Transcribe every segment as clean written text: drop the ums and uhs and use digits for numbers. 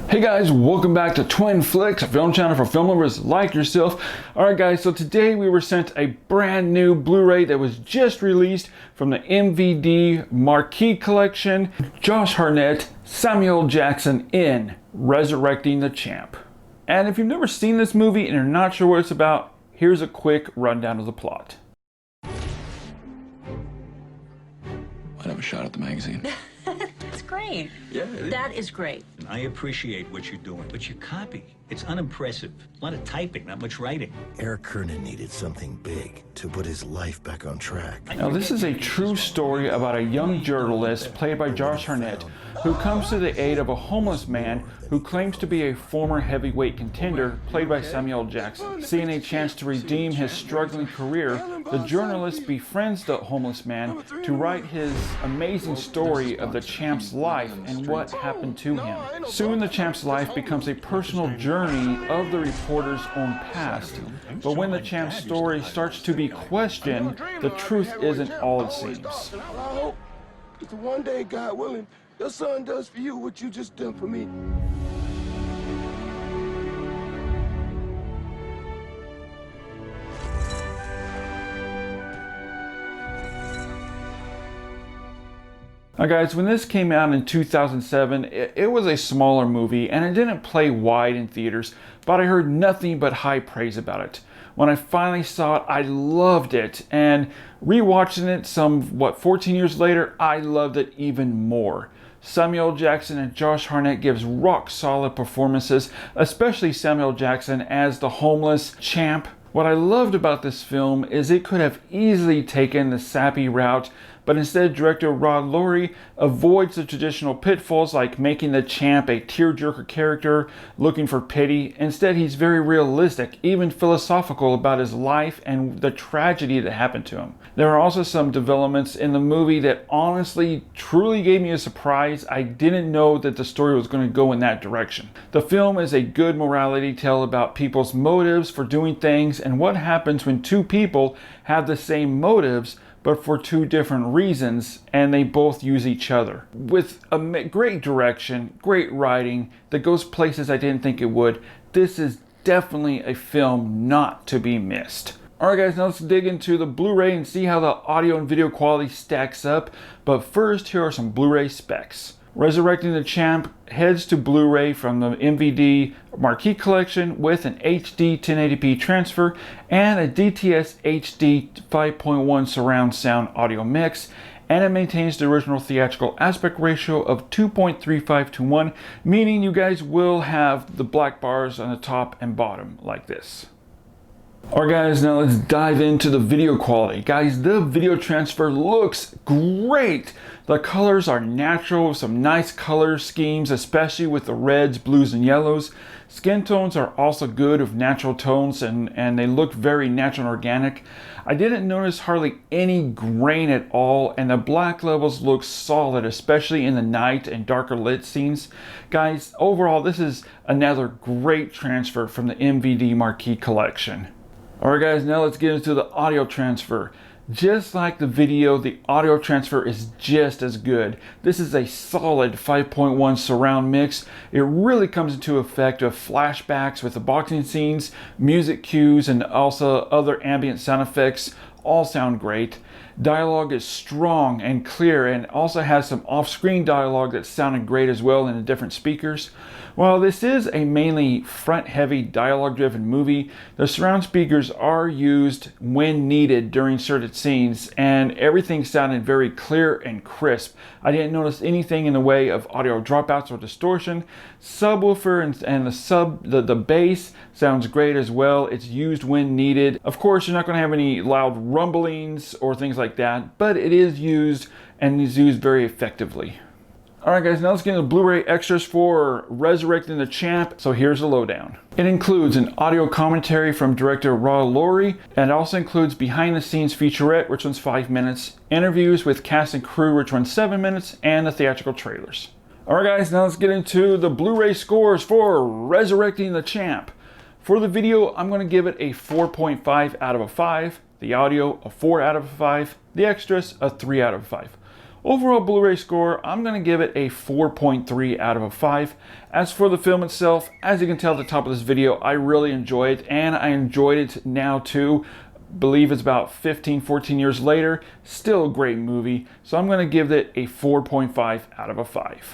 Hey guys, welcome back to Twin Flicks, a film channel for film lovers like yourself. Alright guys, so today we were sent a brand new Blu-ray that was just released from the MVD Marquee collection. Josh Hartnett, Samuel Jackson in Resurrecting the Champ. And if you've never seen this movie and you're not sure what it's about, here's a quick rundown of the plot. Might have a shot at the magazine. That's great. Yeah, that is great. I appreciate what you're doing, but you copy. It's unimpressive. A lot of typing, not much writing. Eric Kernan needed something big to put his life back on track. Now this is a true story about a young journalist played by Josh Hartnett who comes to the aid of a homeless man who claims to be a former heavyweight contender played by Samuel Jackson. Seeing a chance to redeem his struggling career, the journalist befriends the homeless man to write his amazing story of the champ's life and what happened to him. Soon the champ's life becomes a personal journey of the reporter's own past. But when the champ's story starts to be questioned, the truth isn't all it seems. I hope that one day, God willing, your son does for you what you just done for me. Now guys, when this came out in 2007, it was a smaller movie and it didn't play wide in theaters, but I heard nothing but high praise about it. When I finally saw it, I loved it, and rewatching it 14 years later, I loved it even more. Samuel Jackson and Josh Hartnett gives rock solid performances, especially Samuel Jackson as the homeless champ. What I loved about this film is it could have easily taken the sappy route, but instead director Rod Lurie avoids the traditional pitfalls like making the champ a tearjerker character looking for pity. Instead, he's very realistic, even philosophical about his life and the tragedy that happened to him. There are also some developments in the movie that honestly truly gave me a surprise. I didn't know that the story was going to go in that direction. The film is a good morality tale about people's motives for doing things and what happens when two people have the same motives but for two different reasons, and they both use each other. With a great direction, great writing that goes places I didn't think it would, this is definitely a film not to be missed. Alright guys, now let's dig into the Blu-ray and see how the audio and video quality stacks up. But first, here are some Blu-ray specs. Resurrecting the Champ heads to Blu-ray from the MVD Marquee collection with an HD 1080p transfer and a DTS HD 5.1 surround sound audio mix, and it maintains the original theatrical aspect ratio of 2.35 to 1, meaning you guys will have the black bars on the top and bottom like this. Alright guys, now let's dive into the video quality. Guys, the video transfer looks great. The colors are natural, some nice color schemes, especially with the reds, blues, and yellows. Skin tones are also good with natural tones and they look very natural and organic. I didn't notice hardly any grain at all, and the black levels look solid, especially in the night and darker lit scenes. Guys, overall this is another great transfer from the MVD Marquee collection. Alright guys, now let's get into the audio transfer. Just like the video, the audio transfer is just as good. This is a solid 5.1 surround mix. It really comes into effect with flashbacks with the boxing scenes, music cues, and also other ambient sound effects. All sound great. Dialogue is strong and clear, and also has some off-screen dialogue that sounded great as well in the different speakers. While this is a mainly front-heavy dialogue-driven movie, the surround speakers are used when needed during certain scenes, and everything sounded very clear and crisp. I didn't notice anything in the way of audio dropouts or distortion. Subwoofer and the bass sounds great as well. It's used when needed. Of course, you're not going to have any loud rumblings or things like that, but it is used and is used very effectively. Alright guys, now let's get into Blu-ray extras for Resurrecting the Champ. So here's the lowdown. It includes an audio commentary from director Rod Lurie, and it also includes behind the scenes featurette, which runs 5 minutes, interviews with cast and crew, which runs 7 minutes, and the theatrical trailers. Alright guys, now let's get into the Blu-ray scores for Resurrecting the Champ. For the video, I'm going to give it a 4.5 out of a 5, the audio a 4 out of a 5, the extras a 3 out of 5. Overall Blu-ray score, I'm going to give it a 4.3 out of a 5. As for the film itself, as you can tell at the top of this video, I really enjoy it, and I enjoyed it now too. Believe it's about 14 years later. Still a great movie, so I'm going to give it a 4.5 out of a 5.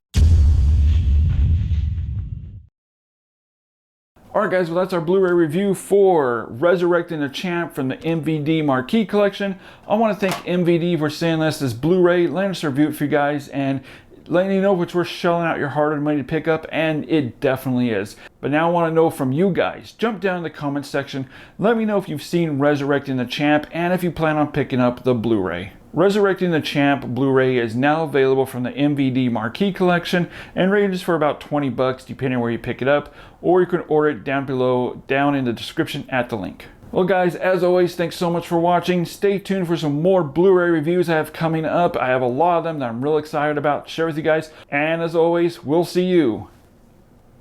Alright guys, well that's our Blu-ray review for Resurrecting the Champ from the MVD Marquee collection. I want to thank MVD for sending us this Blu-ray, letting us review it for you guys, and letting you know if it's worth shelling out your hard-earned money to pick up, and it definitely is. But now I want to know from you guys. Jump down in the comments section, let me know if you've seen Resurrecting the Champ, and if you plan on picking up the Blu-ray. Resurrecting the Champ Blu-ray is now available from the MVD Marquee collection and ranges for about 20 bucks depending on where you pick it up, or you can order it down below, down in the description at the link. Well guys, as always, thanks so much for watching. Stay tuned for some more Blu-ray reviews I have coming up. I have a lot of them that I'm real excited about to share with you guys. And as always, we'll see you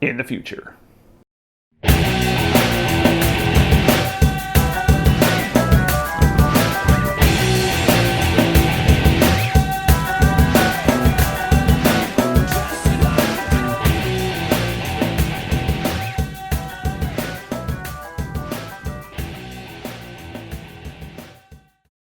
in the future.